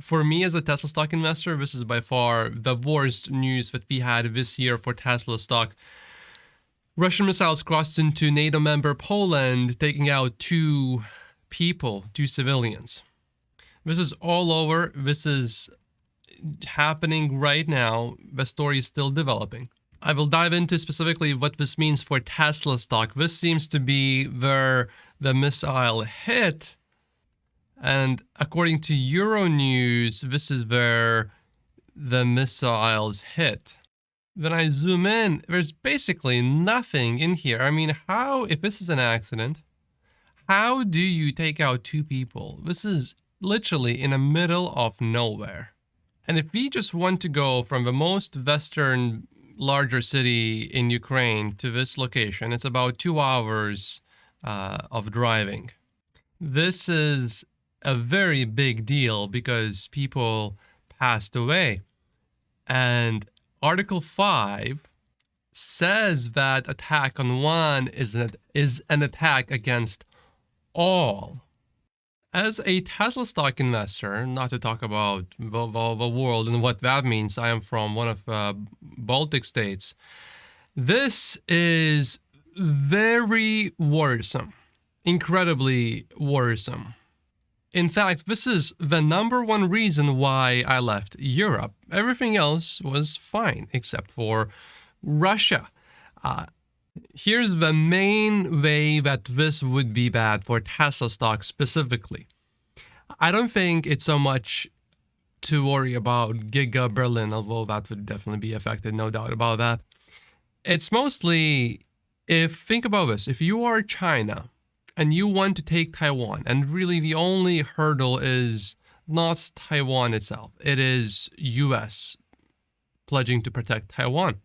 For me as a Tesla stock investor, this is by far the worst news that we had this year for Tesla stock. Russian missiles crossed into NATO member Poland, taking out two civilians. This is all over. This is happening right now. The story is still developing. I will dive into specifically what this means for Tesla stock. This seems to be where the missile hit. And according to Euronews, this is where the missiles hit. When I zoom in, there's basically nothing in here. I mean, if this is an accident, how do you take out two people? This is literally in the middle of nowhere. And if we just want to go from the most western, larger city in Ukraine to this location, it's about 2 hours of driving. This is a very big deal because people passed away. And Article 5 says that attack on one is an attack against all. As a Tesla stock investor, not to talk about the world and what that means, I am from one of the Baltic states. This is very worrisome, incredibly worrisome. In fact, this is the number one reason why I left Europe. Everything else was fine except for Russia. Here's the main way that this would be bad for Tesla stock specifically. I don't think it's so much to worry about Giga Berlin, although that would definitely be affected, no doubt about that. It's mostly, think about this, if you are China and you want to take Taiwan, and really the only hurdle is not Taiwan itself, it is US pledging to protect Taiwan.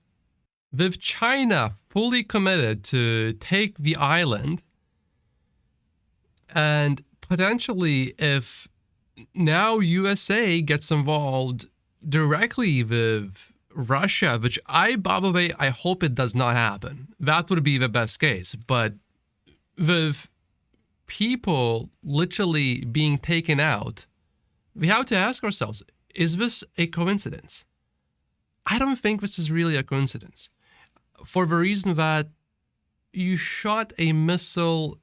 With China fully committed to take the island, and potentially if now USA gets involved directly with Russia, which by the way, I hope it does not happen. That would be the best case. But with people literally being taken out, we have to ask ourselves, is this a coincidence? I don't think this is really a coincidence. For the reason that you shot a missile,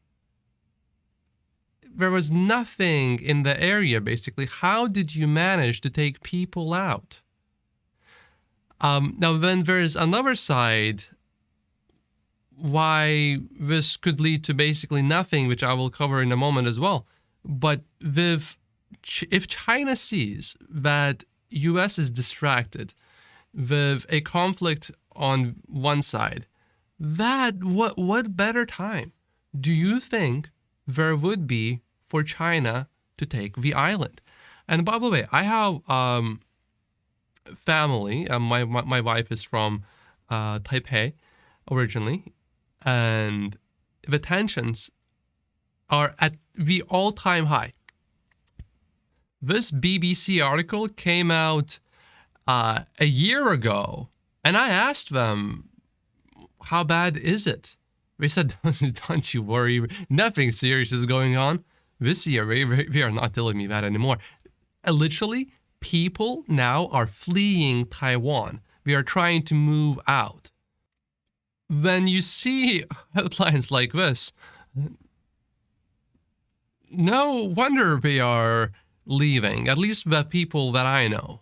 there was nothing in the area, basically. How did you manage to take people out? Now, then there's another side why this could lead to basically nothing, which I will cover in a moment as well. But if China sees that US is distracted with a conflict on one side, what better time do you think there would be for China to take the island? And by the way, I have family. My wife is from Taipei originally, and the tensions are at the all-time high. This BBC article came out a year ago, and I asked them, how bad is it? They said, don't you worry, nothing serious is going on. This year, they are not telling me that anymore. Literally, people now are fleeing Taiwan. They are trying to move out. When you see headlines like this, no wonder they are leaving, at least the people that I know.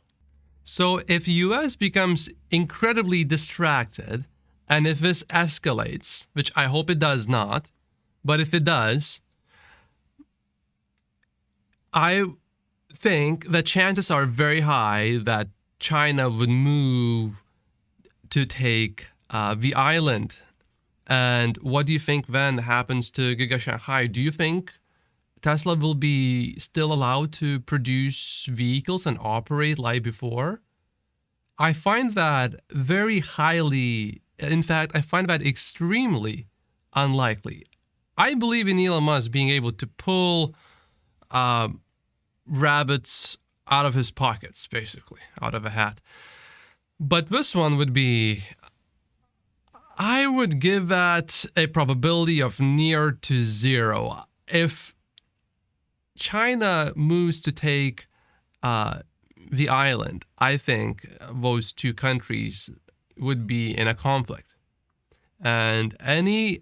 So if US becomes incredibly distracted, and if this escalates, which I hope it does not, but if it does, I think the chances are very high that China would move to take the island. And what do you think then happens to Giga Shanghai? Do you think Tesla will be still allowed to produce vehicles and operate like before? I find that very highly, in fact, I find that extremely unlikely. I believe in Elon Musk being able to pull rabbits out of his pockets, basically, out of a hat. But this one would be, I would give that a probability of near to zero. If China moves to take the island, I think those two countries would be in a conflict. And any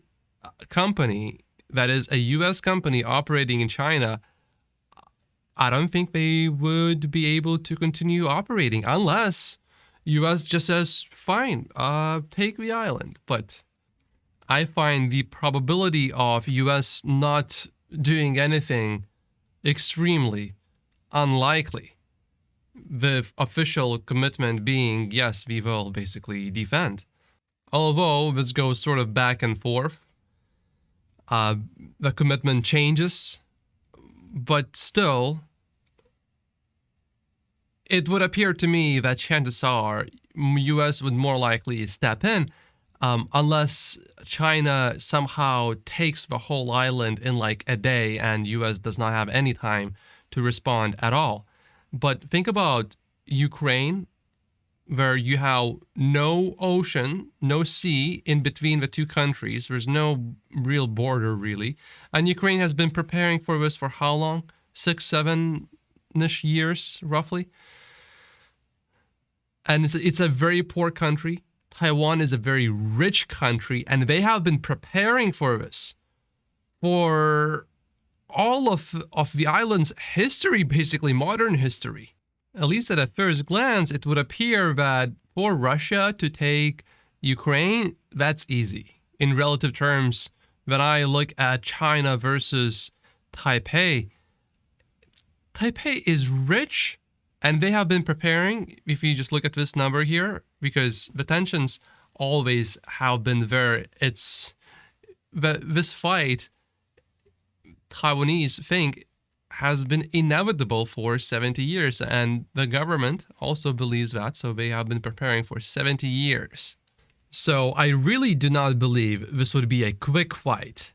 company that is a US company operating in China, I don't think they would be able to continue operating unless US just says, fine, take the island. But I find the probability of US not doing anything extremely unlikely. The official commitment being, yes, we will basically defend. Although this goes sort of back and forth, the commitment changes, but still, it would appear to me that chances are US would more likely step in, unless China somehow takes the whole island in like a day and US does not have any time to respond at all. But think about Ukraine, where you have no ocean, no sea in between the two countries. There's no real border, really. And Ukraine has been preparing for this for how long? 6, 7-ish years, roughly. And it's a very poor country. Taiwan is a very rich country, and they have been preparing for this for all of the island's history, basically modern history. At least at a first glance, it would appear that for Russia to take Ukraine, that's easy. In relative terms, when I look at China versus Taipei, Taipei is rich, and they have been preparing, if you just look at this number here, because the tensions always have been there. This fight, Taiwanese think, has been inevitable for 70 years, and the government also believes that, so they have been preparing for 70 years. So I really do not believe this would be a quick fight.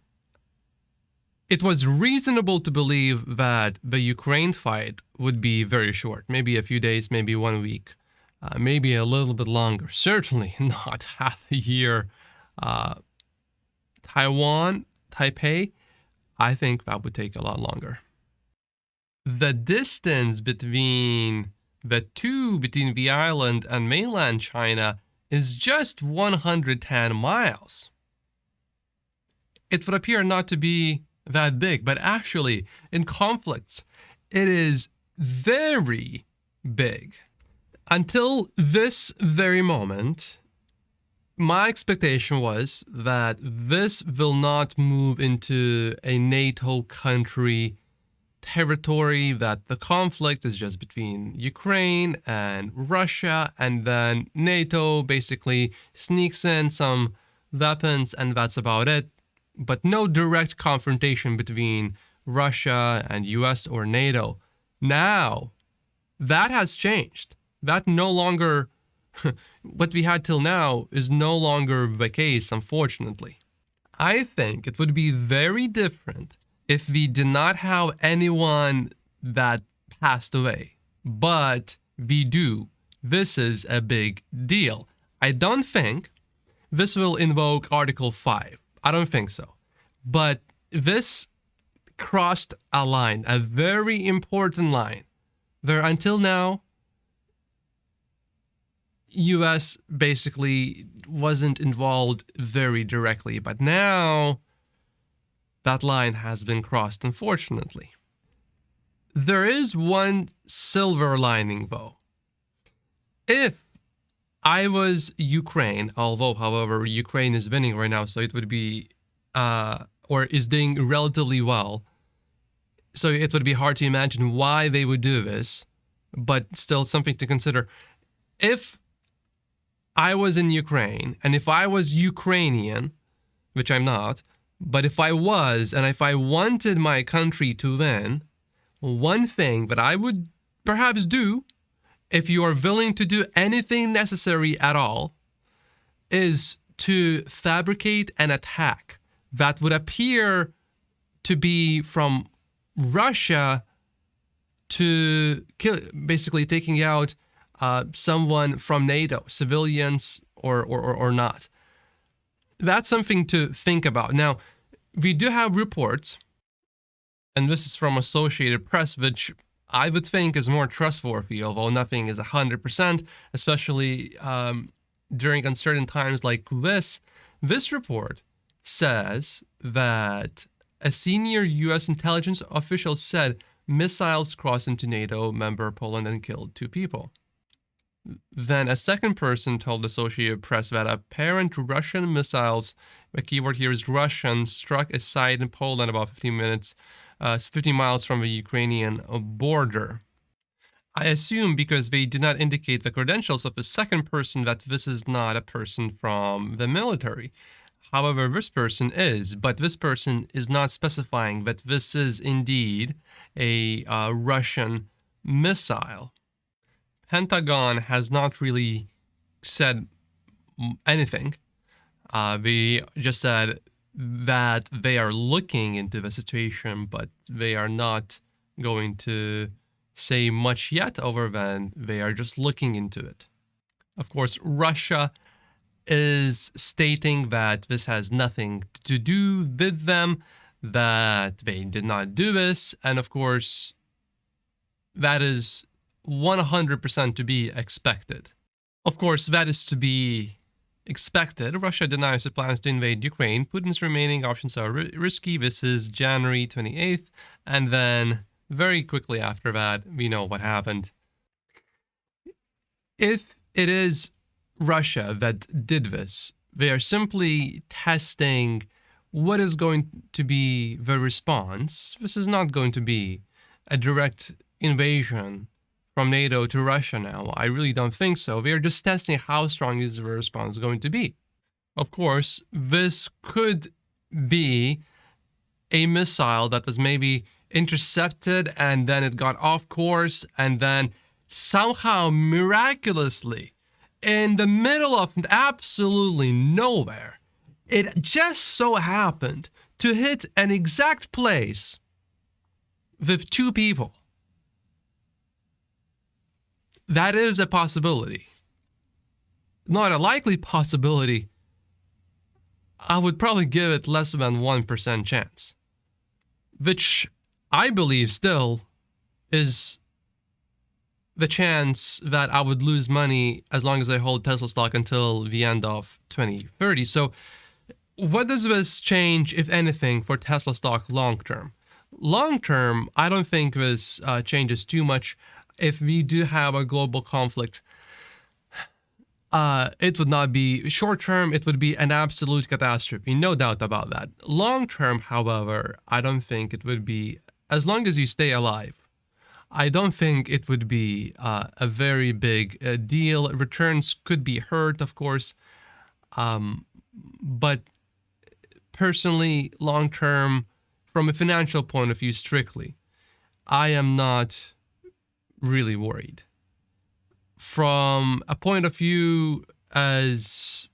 It was reasonable to believe that the Ukraine fight would be very short, maybe a few days, maybe 1 week, maybe a little bit longer, certainly not half a year. Taiwan, Taipei, I think that would take a lot longer. The distance between the island and mainland China is just 110 miles. It would appear not to be that big, but actually, in conflicts, it is very big. Until this very moment, my expectation was that this will not move into a NATO country territory, that the conflict is just between Ukraine and Russia, and then NATO basically sneaks in some weapons, and that's about it. But no direct confrontation between Russia and US or NATO. Now, that has changed. That no longer, what we had till now is no longer the case, unfortunately. I think it would be very different if we did not have anyone that passed away. But we do. This is a big deal. I don't think this will invoke Article 5. I don't think so. But this crossed a line, a very important line, where until now, US basically wasn't involved very directly. But now, that line has been crossed, unfortunately. There is one silver lining, though. If I was Ukraine, although, however, Ukraine is winning right now, so it would be, or is doing relatively well. So it would be hard to imagine why they would do this, but still something to consider. If I was in Ukraine, and if I was Ukrainian, which I'm not, but if I was, and if I wanted my country to win, one thing that I would perhaps do, if you are willing to do anything necessary at all, is to fabricate an attack that would appear to be from Russia to kill, basically taking out someone from NATO, civilians or not. That's something to think about. Now, we do have reports, and this is from Associated Press, which I would think is more trustworthy, although nothing is 100%, especially during uncertain times like this. This report says that a senior U.S. intelligence official said missiles crossed into NATO member Poland and killed 2 people. Then a second person told Associated Press that apparent Russian missiles, the keyword here is Russian, struck a site in Poland about 15 miles from the Ukrainian border. I assume because they do not indicate the credentials of the second person that this is not a person from the military. However, this person is, but this person is not specifying that this is indeed a Russian missile. Pentagon has not really said anything. They just said that they are looking into the situation, but they are not going to say much yet other than they are just looking into it. Of course, Russia is stating that this has nothing to do with them, that they did not do this, and of course, that is 100% to be expected. Of course, that is to be expected. Russia denies it plans to invade Ukraine. Putin's remaining options are risky. This is January 28th. And then very quickly after that, we know what happened. If it is Russia that did this, they are simply testing what is going to be the response. This is not going to be a direct invasion from NATO to Russia now. I really don't think so. They're just testing how strong is the response going to be. Of course, this could be a missile that was maybe intercepted and then it got off course and then somehow miraculously in the middle of absolutely nowhere, it just so happened to hit an exact place with 2 people. That is a possibility. Not a likely possibility. I would probably give it less than 1% chance, which I believe still is the chance that I would lose money as long as I hold Tesla stock until the end of 2030. So what does this change, if anything, for Tesla stock long term? Long term, I don't think this changes too much. If we do have a global conflict, it would not be short term, it would be an absolute catastrophe, no doubt about that. Long term, however, I don't think it would be, as long as you stay alive, I don't think it would be a very big deal. Returns could be hurt, of course, but personally, long term, from a financial point of view strictly, I am not really worried. From a point of view as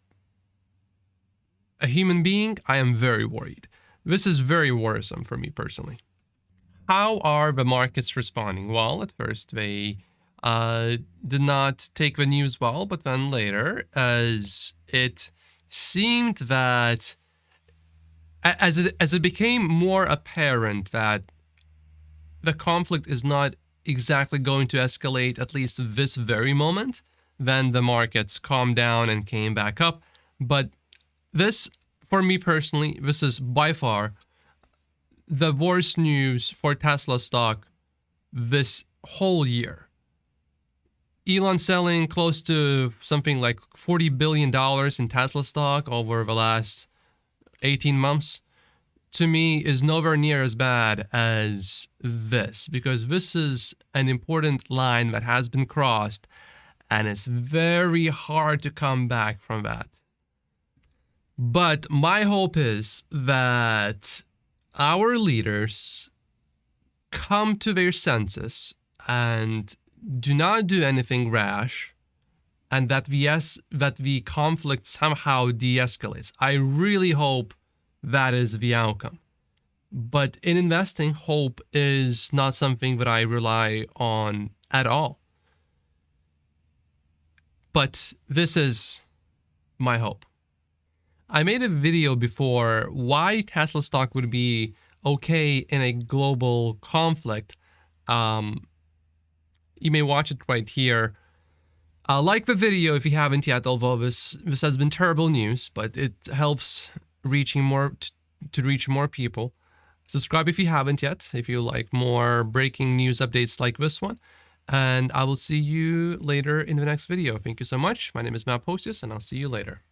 a human being, I am very worried. This is very worrisome for me personally. How are the markets responding? Well, at first they did not take the news well, but then later, as it seemed that, as it became more apparent that the conflict is not exactly going to escalate at least this very moment, then the markets calmed down and came back up. But this, for me personally, this is by far the worst news for Tesla stock this whole year. Elon selling close to something like $40 billion in Tesla stock over the last 18 months. To me, is nowhere near as bad as this, because this is an important line that has been crossed and it's very hard to come back from that. But my hope is that our leaders come to their senses and do not do anything rash, and that the conflict somehow de-escalates. I really hope that is the outcome. But in investing, hope is not something that I rely on at all. But this is my hope. I made a video before why Tesla stock would be okay in a global conflict. you may watch it right here. Like the video if you haven't yet, although this has been terrible news, but it helps reaching more to reach more people. Subscribe if you haven't yet, if you like more breaking news updates like this one. And I will see you later in the next video. Thank you so much. My name is Matt Posius, and I'll see you later.